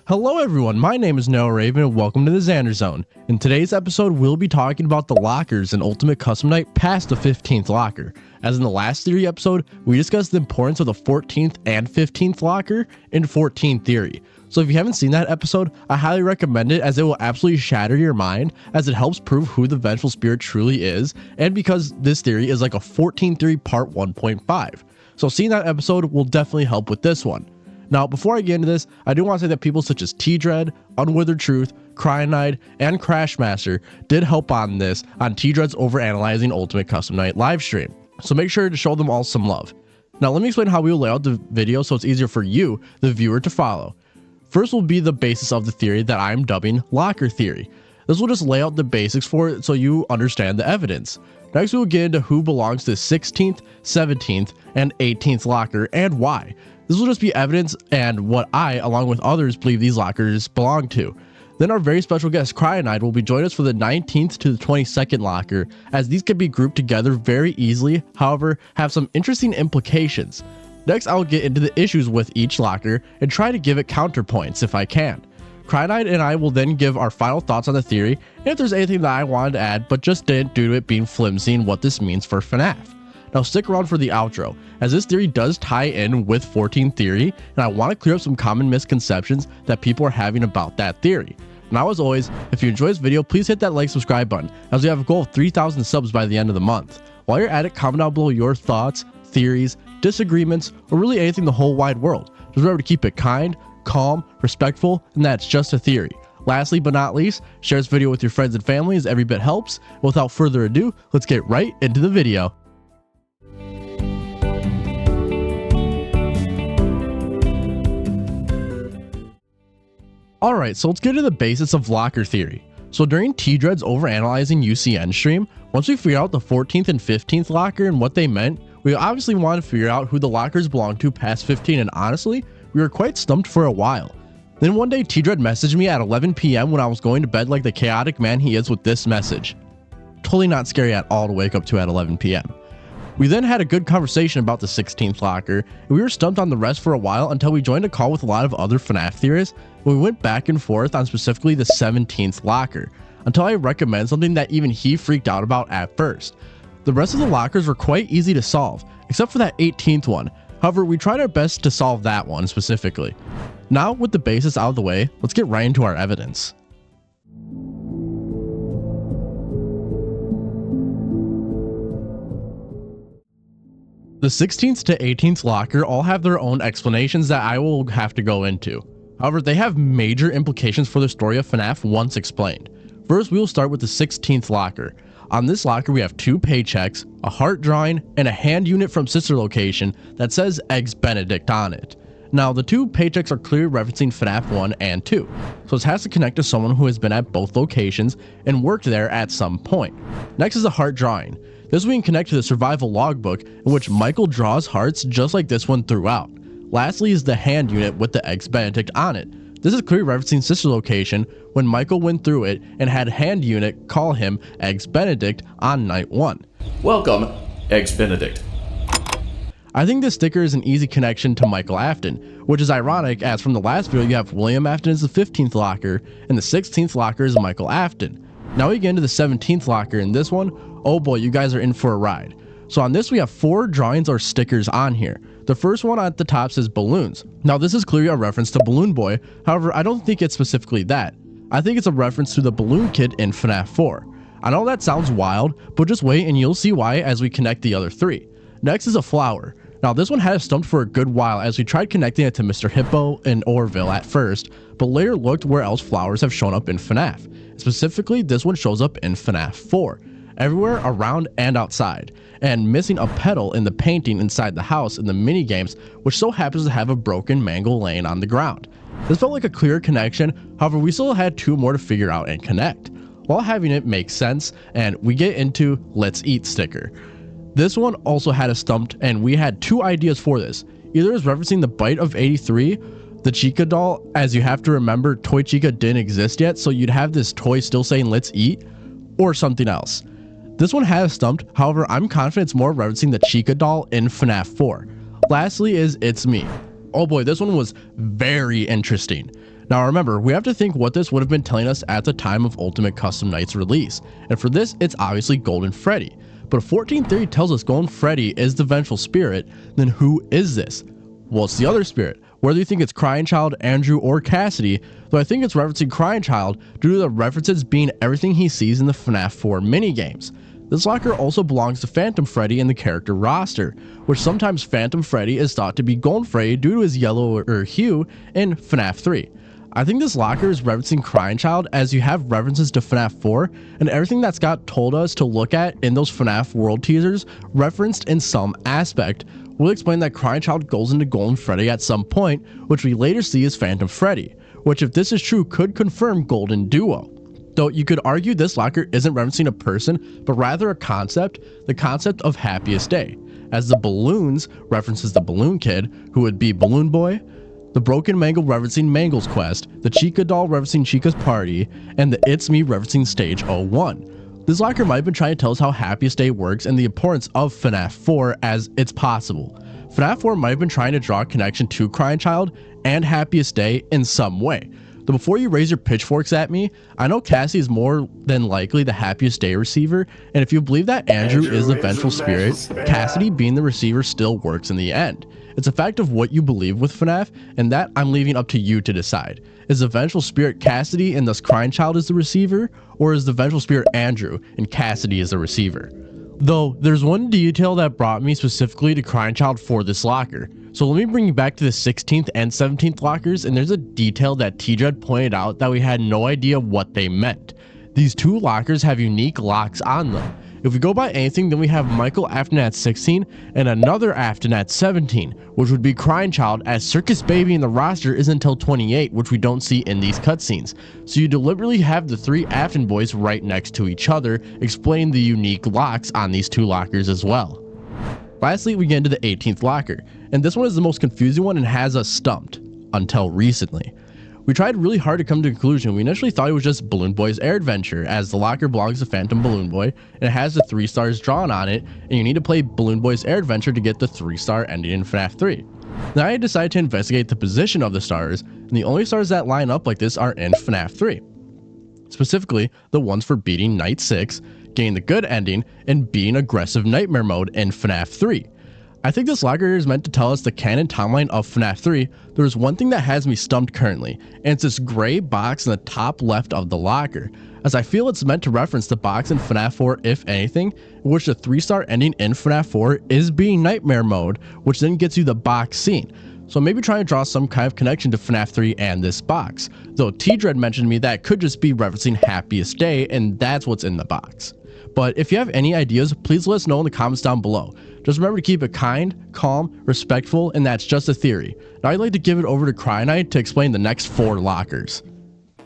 Hello everyone, my name is Noah Raven and welcome to the Xander Zone. In today's episode, we'll be talking about the lockers in Ultimate Custom Night past the 15th locker. As in the last theory episode, we discussed the importance of the 14th and 15th locker in 14 theory. So if you haven't seen that episode, I highly recommend it as it will absolutely shatter your mind as it helps prove who the Vengeful Spirit truly is, and because this theory is like a 14 theory part 1.5. So seeing that episode will definitely help with this one. Now, before I get into this, I do want to say that people such as T-Dread, Unwithered Truth, Cyanide, and Crashmaster did help on this on T-Dread's Overanalyzing Ultimate Custom Night livestream. So make sure to show them all some love. Now, let me explain how we will lay out the video so it's easier for you, the viewer, to follow. First will be the basis of the theory that I'm dubbing Locker Theory. This will just lay out the basics for it so you understand the evidence. Next, we will get into who belongs to 16th, 17th, and 18th locker and why. This will just be evidence and what I, along with others, believe these lockers belong to. Then our very special guest, Cyanide, will be joining us for the 19th to the 22nd locker, as these can be grouped together very easily, however, have some interesting implications. Next, I will get into the issues with each locker and try to give it counterpoints if I can. Cyanide and I will then give our final thoughts on the theory, and if there's anything that I wanted to add but just didn't due to it being flimsy and what this means for FNAF. Now stick around for the outro, as this theory does tie in with 14 theory, and I want to clear up some common misconceptions that people are having about that theory. Now as always, if you enjoy this video, please hit that like, subscribe button, as we have a goal of 3,000 subs by the end of the month. While you're at it, comment down below your thoughts, theories, disagreements, or really anything in the whole wide world. Just remember to keep it kind, calm, respectful, and that's just a theory. Lastly but not least, share this video with your friends and family as every bit helps. Without further ado, let's get right into the video. Alright, so let's get into the basics of locker theory. So during T-Dread's Overanalyzing UCN stream, once we figured out the 14th and 15th locker and what they meant, we obviously wanted to figure out who the lockers belong to past 15, and honestly, we were quite stumped for a while. Then one day T-Dread messaged me at 11 PM when I was going to bed like the chaotic man he is with this message. Totally not scary at all to wake up to at 11 PM. We then had a good conversation about the 16th locker, and we were stumped on the rest for a while until we joined a call with a lot of other FNAF theorists, and we went back and forth on specifically the 17th locker, until I recommend something that even he freaked out about at first. The rest of the lockers were quite easy to solve, except for that 18th one. However, we tried our best to solve that one specifically. Now, with the basis out of the way, let's get right into our evidence. The 16th to 18th locker all have their own explanations that I will have to go into. However, they have major implications for the story of FNAF once explained. First, we will start with the 16th locker. On this locker, we have two paychecks, a heart drawing, and a hand unit from Sister Location that says Eggs Benedict on it. Now, the two paychecks are clearly referencing FNAF 1 and 2, so this has to connect to someone who has been at both locations and worked there at some point. Next is a heart drawing. This we can connect to the survival logbook in which Michael draws hearts just like this one throughout. Lastly is the hand unit with the Eggs Benedict on it. This is clearly referencing Sister Location when Michael went through it and had hand unit call him Eggs Benedict on night 1. Welcome, Eggs Benedict. I think this sticker is an easy connection to Michael Afton, which is ironic as from the last video you have William Afton as the 15th locker and the 16th locker is Michael Afton. Now we get into the 17th locker, and this one, oh boy, you guys are in for a ride. So on this we have 4 drawings or stickers on here. The first one at the top says balloons. Now this is clearly a reference to Balloon Boy, however I don't think it's specifically that. I think it's a reference to the Balloon Kid in FNAF 4. I know that sounds wild, but just wait and you'll see why as we connect the other 3. Next is a flower. Now this one had us stumped for a good while as we tried connecting it to Mr. Hippo in Orville at first, but later looked where else flowers have shown up in FNAF. Specifically, this one shows up in FNAF 4. Everywhere around and outside, and missing a petal in the painting inside the house in the mini games, which so happens to have a broken mango laying on the ground. This felt like a clear connection, however we still had 2 more to figure out and connect. While having it make sense, and we get into Let's Eat sticker. This one also had us stumped, and we had 2 ideas for this. Either is referencing the Bite of 83, the Chica doll, as you have to remember Toy Chica didn't exist yet, so you'd have this toy still saying let's eat, or something else. This one has stumped, however I'm confident it's more referencing the Chica doll in FNAF 4. Lastly is It's Me. Oh boy, this one was very interesting. Now remember, we have to think what this would have been telling us at the time of Ultimate Custom Night's release, and for this it's obviously Golden Freddy. But if 14 Theory tells us Golden Freddy is the vengeful spirit, then who is this? Well, it's the other spirit. Whether you think it's Crying Child, Andrew, or Cassidy, though I think it's referencing Crying Child due to the references being everything he sees in the FNAF 4 minigames. This locker also belongs to Phantom Freddy in the character roster, which sometimes Phantom Freddy is thought to be Golden Freddy due to his yellower hue in FNAF 3. I think this locker is referencing Crying Child as you have references to FNAF 4 and everything that Scott told us to look at in those FNAF world teasers referenced in some aspect. We'll explain that Crying Child goes into Golden Freddy at some point, which we later see as Phantom Freddy, which if this is true could confirm Golden Duo. Though you could argue this locker isn't referencing a person, but rather a concept, the concept of Happiest Day, as the balloons references the Balloon Kid, who would be Balloon Boy, the Broken Mangle referencing Mangle's Quest, the Chica Doll referencing Chica's Party, and the It's Me referencing Stage 01. This locker might have been trying to tell us how Happiest Day works and the importance of FNAF 4 as it's possible. FNAF 4 might have been trying to draw a connection to Crying Child and Happiest Day in some way. But before you raise your pitchforks at me, I know Cassie is more than likely the Happiest Day receiver, and if you believe that Andrew is the vengeful spirit, Cassidy being the receiver still works in the end. It's a fact of what you believe with FNAF, and that I'm leaving up to you to decide. Is the vengeful spirit Cassidy and thus Crying Child is the receiver, or is the vengeful spirit Andrew and Cassidy is the receiver? Though, there's one detail that brought me specifically to Crying Child for this locker. So let me bring you back to the 16th and 17th lockers, and there's a detail that T-Dread pointed out that we had no idea what they meant. These two lockers have unique locks on them. If we go by anything, then we have Michael Afton 16 and another Afton 17, which would be Crying Child, as Circus Baby in the roster is until 28, which we don't see in these cutscenes. So you deliberately have the three Afton boys right next to each other, explaining the unique locks on these two lockers as well. Lastly, we get into the 18th locker, and this one is the most confusing one and has us stumped, until recently. We tried really hard to come to a conclusion. We initially thought it was just Balloon Boy's Air Adventure, as the locker belongs to Phantom Balloon Boy, and it has the 3 stars drawn on it, and you need to play Balloon Boy's Air Adventure to get the 3-star ending in FNAF 3. Then I decided to investigate the position of the stars, and the only stars that line up like this are in FNAF 3. Specifically, the ones for beating Night 6, getting the good ending, and being aggressive nightmare mode in FNAF 3. I think this locker is meant to tell us the canon timeline of FNAF 3. There is one thing that has me stumped currently, and it's this gray box in the top left of the locker, as I feel it's meant to reference the box in FNAF 4 if anything, in which the 3-star ending in FNAF 4 is being nightmare mode, which then gets you the box scene. So maybe trying to draw some kind of connection to FNAF 3 and this box, though T-Dread mentioned to me that it could just be referencing Happiest Day, and that's what's in the box. But if you have any ideas, please let us know in the comments down below. Just remember to keep it kind, calm, respectful, and that's just a theory. Now I'd like to give it over to Cryonite to explain the next 4 lockers.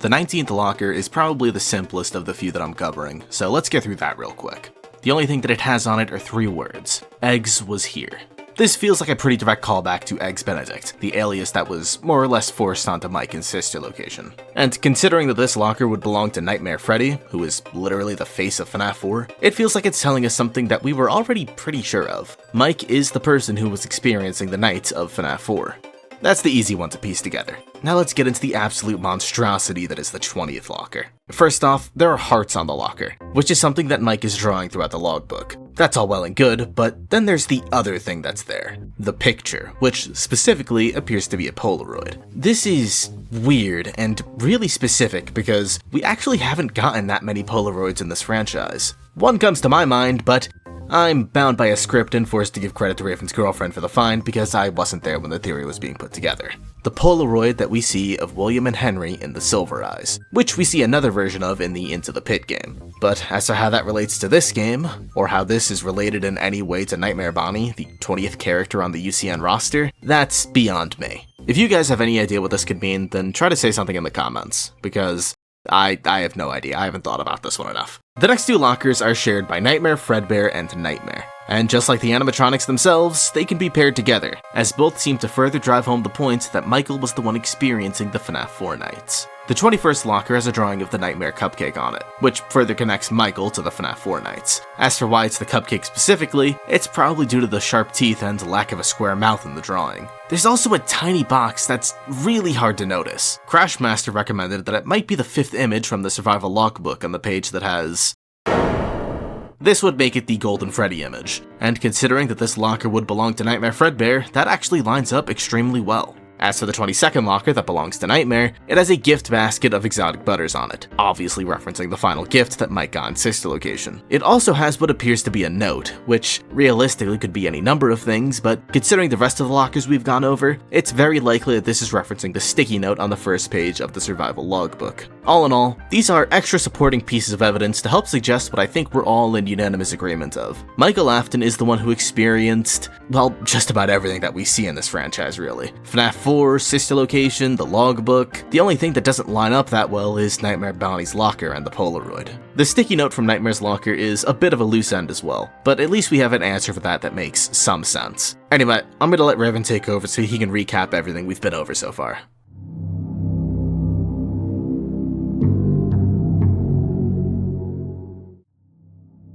The 19th locker is probably the simplest of the few that I'm covering, so let's get through that real quick. The only thing that it has on it are 3 words. Eggs was here. This feels like a pretty direct callback to Eggs Benedict, the alias that was more or less forced onto Mike and Sister location. And considering that this locker would belong to Nightmare Freddy, who is literally the face of FNAF 4, it feels like it's telling us something that we were already pretty sure of. Mike is the person who was experiencing the nights of FNAF 4. That's the easy one to piece together. Now let's get into the absolute monstrosity that is the 20th locker. First off, there are hearts on the locker, which is something that Mike is drawing throughout the logbook. That's all well and good, but then there's the other thing that's there. The picture, which specifically appears to be a Polaroid. This is weird and really specific because we actually haven't gotten that many Polaroids in this franchise. One comes to my mind, but I'm bound by a script and forced to give credit to Raven's girlfriend for the find because I wasn't there when the theory was being put together. The Polaroid that we see of William and Henry in the Silver Eyes, which we see another version of in the Into the Pit game. But as to how that relates to this game, or how this is related in any way to Nightmare Bonnie, the 20th character on the UCN roster, that's beyond me. If you guys have any idea what this could mean, then try to say something in the comments, because I have no idea. I haven't thought about this one enough. The next 2 lockers are shared by Nightmare Fredbear and Nightmare. And just like the animatronics themselves, they can be paired together, as both seem to further drive home the point that Michael was the one experiencing the FNAF 4 nights. The 21st locker has a drawing of the Nightmare Cupcake on it, which further connects Michael to the FNAF 4 nights. As for why it's the cupcake specifically, it's probably due to the sharp teeth and lack of a square mouth in the drawing. There's also a tiny box that's really hard to notice. Crashmaster recommended that it might be the 5th image from the survival logbook on the page that has... This would make it the Golden Freddy image, and considering that this locker would belong to Nightmare Fredbear, that actually lines up extremely well. As for the 22nd locker that belongs to Nightmare, it has a gift basket of exotic butters on it, obviously referencing the final gift that Mike got in Sister Location. It also has what appears to be a note, which realistically could be any number of things, but considering the rest of the lockers we've gone over, it's very likely that this is referencing the sticky note on the first page of the survival logbook. All in all, these are extra supporting pieces of evidence to help suggest what I think we're all in unanimous agreement of. Michael Afton is the one who experienced, well, just about everything that we see in this franchise really. FNAF 4, Sister Location, the logbook. The only thing that doesn't line up that well is Nightmare Bounty's locker and the Polaroid. The sticky note from Nightmare's locker is a bit of a loose end as well, but at least we have an answer for that makes some sense. Anyway, I'm gonna let Raven take over so he can recap everything we've been over so far.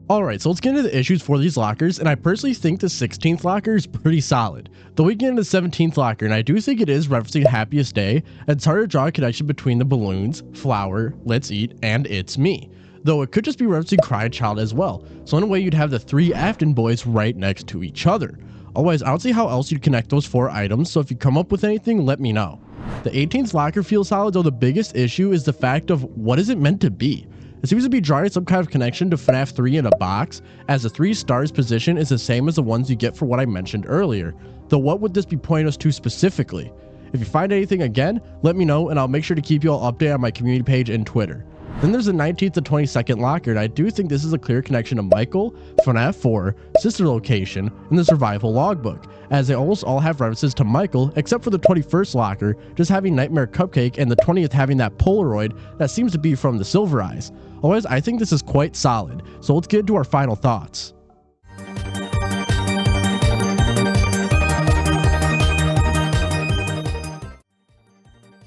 Alright, so let's get into the issues for these lockers, and I personally think the 16th locker is pretty solid. Though we get into the 17th locker, and I do think it is referencing Happiest Day, and it's hard to draw a connection between the balloons, flower, let's eat, and it's me. Though it could just be referencing Cry Child as well, so in a way you'd have the 3 Afton boys right next to each other. Otherwise, I don't see how else you'd connect those 4 items, so if you come up with anything, let me know. The 18th locker feels solid, though the biggest issue is the fact of what is it meant to be? It seems to be drawing some kind of connection to FNAF 3 in a box, as the 3 stars position is the same as the ones you get for what I mentioned earlier. Though what would this be pointing us to specifically? If you find anything again, let me know and I'll make sure to keep you all updated on my community page and Twitter. Then there's the 19th to 22nd locker, and I do think this is a clear connection to Michael, FNAF 4, Sister Location, and the Survival Logbook, as they almost all have references to Michael, except for the 21st locker just having Nightmare Cupcake and the 20th having that Polaroid that seems to be from the Silver Eyes. Otherwise, I think this is quite solid, so let's get into our final thoughts.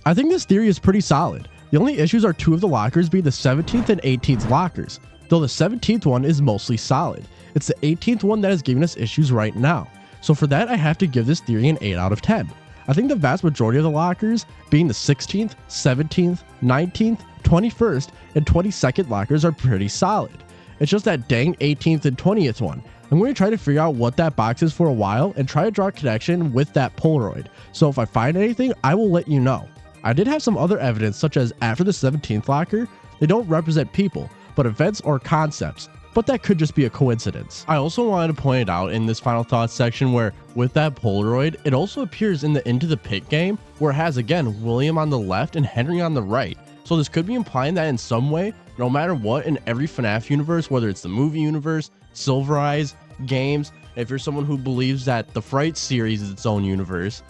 I think this theory is pretty solid. The only issues are 2 of the lockers being the 17th and 18th lockers, though the 17th one is mostly solid. It's the 18th one that is giving us issues right now, so for that I have to give this theory an 8 out of 10. I think the vast majority of the lockers, being the 16th, 17th, 19th, 21st, and 22nd lockers are pretty solid. It's just that dang 18th and 20th one. I'm going to try to figure out what that box is for a while and try to draw a connection with that Polaroid, so if I find anything, I will let you know. I did have some other evidence, such as after the 17th locker, they don't represent people, but events or concepts, but that could just be a coincidence. I also wanted to point out in this final thoughts section where, with that Polaroid, it also appears in the Into the Pit game, where it has again William on the left and Henry on the right. So this could be implying that in some way, no matter what, in every FNAF universe, whether it's the movie universe, Silver Eyes, games, if you're someone who believes that the Fright series is its own universe,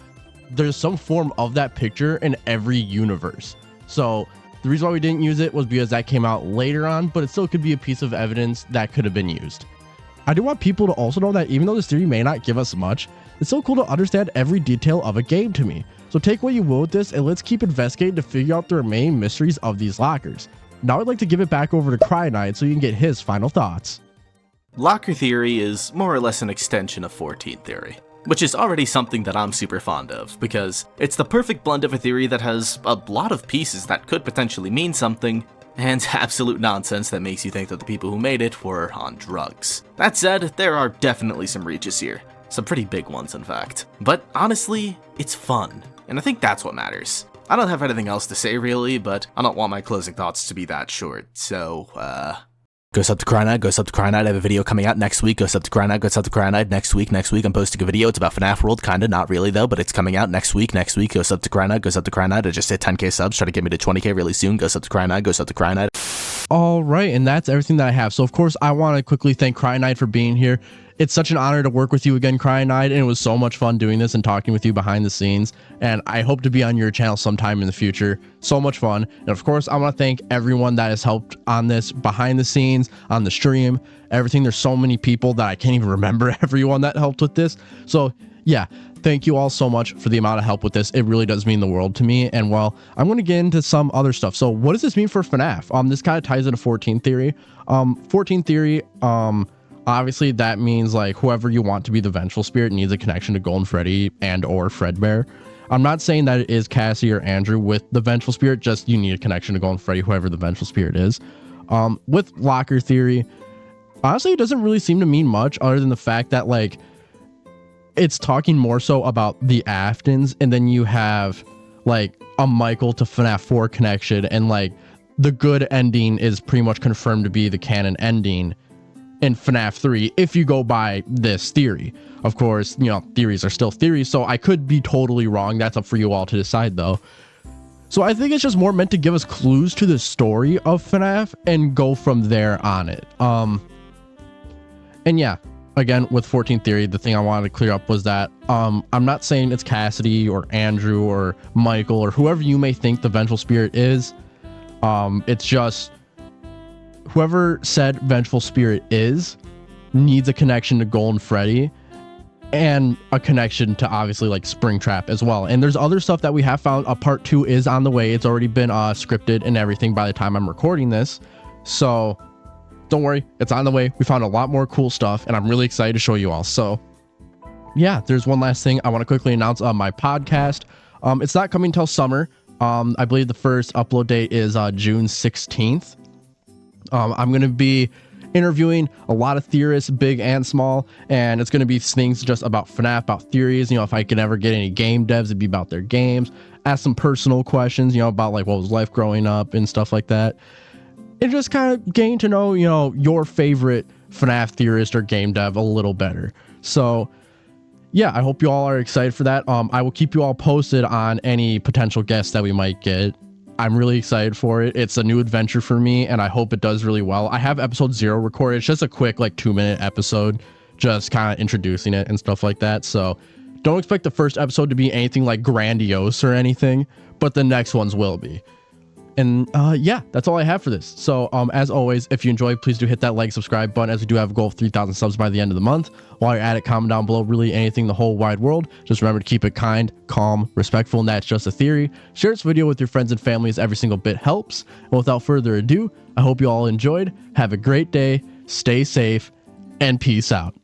there's some form of that picture in every universe. So the reason why we didn't use it was because that came out later on, but it still could be a piece of evidence that could have been used. I do want people to also know that even though this theory may not give us much, it's still cool to understand every detail of a game to me. So take what you will with this and let's keep investigating to figure out the remaining mysteries of these lockers. Now I'd like to give it back over to Cry Knight so you can get his final thoughts. Locker theory is more or less an extension of 14 theory, which is already something that I'm super fond of, because it's the perfect blend of a theory that has a lot of pieces that could potentially mean something, and absolute nonsense that makes you think that the people who made it were on drugs. That said, there are definitely some reaches here. Some pretty big ones, in fact. But honestly, it's fun, and I think that's what matters. I don't have anything else to say really, but I don't want my closing thoughts to be that short, so, Go sub to Cry Knight, go sub to Cry Knight. I have a video coming out next week. Go sub to Cry Knight, go sub to Cry Knight. Next week, I'm posting a video. It's about FNAF World, kinda, not really though, but it's coming out next week. Go sub to Cry Knight, go sub to Cry Knight. I just hit 10k subs, try to get me to 20k really soon. Go sub to Cry Knight, go sub to Cry Knight. All right, and that's everything that I have. So of course, I want to quickly thank Cry Knight for being here. It's such an honor to work with you again, Cry Knight, and it was so much fun doing this and talking with you behind the scenes, and I hope to be on your channel sometime in the future. So much fun. And of course, I want to thank everyone that has helped on this behind the scenes, on the stream, everything. There's so many people that I can't even remember everyone that helped with this. So yeah, thank you all so much for the amount of help with this. It really does mean the world to me. And well, I'm going to get into some other stuff. So what does this mean for FNAF? This kind of ties into 14 theory. 14 theory, obviously that means like whoever you want to be the vengeful spirit needs a connection to Golden Freddy and or Fredbear. I'm not saying that it is Cassie or Andrew with the vengeful spirit, just you need a connection to Golden Freddy, whoever the vengeful spirit is. With locker theory, honestly, it doesn't really seem to mean much other than the fact that like it's talking more so about the Aftons, and then you have like a Michael to FNAF 4 connection, and like the good ending is pretty much confirmed to be the canon ending in FNAF 3 if you go by this theory. Of course, you know, theories are still theories, so I could be totally wrong. That's up for you all to decide though. So I think it's just more meant to give us clues to the story of FNAF and go from there on it. And yeah, again, with 14 theory, the thing I wanted to clear up was that I'm not saying it's Cassidy or Andrew or Michael or whoever you may think the vengeful spirit is. It's just whoever said vengeful spirit is needs a connection to Golden Freddy and a connection to obviously like Springtrap as well. And there's other stuff that we have found. A part 2 is on the way. It's already been scripted and everything by the time I'm recording this. So don't worry, it's on the way. We found a lot more cool stuff and I'm really excited to show you all. So yeah, there's one last thing I want to quickly announce on my podcast. It's not coming till summer. I believe the first upload date is June 16th. I'm going to be interviewing a lot of theorists, big and small, and it's going to be things just about FNAF, about theories. You know, if I can ever get any game devs, it'd be about their games. Ask some personal questions, you know, about like what was life growing up and stuff like that. And just kind of gain to know, you know, your favorite FNAF theorist or game dev a little better. So yeah, I hope you all are excited for that. I will keep you all posted on any potential guests that we might get. I'm really excited for it. It's a new adventure for me, and I hope it does really well. I have episode 0 recorded. It's just a quick, like, 2-minute episode, just kind of introducing it and stuff like that. So don't expect the first episode to be anything like grandiose or anything, but the next ones will be. And yeah, that's all I have for this. So as always, if you enjoyed, please do hit that like, subscribe button, as we do have a goal of 3,000 subs by the end of the month. While you're at it, comment down below really anything in the whole wide world. Just remember to keep it kind, calm, respectful, and that's just a theory. Share this video with your friends and families. Every single bit helps. And without further ado, I hope you all enjoyed. Have a great day, stay safe, and peace out.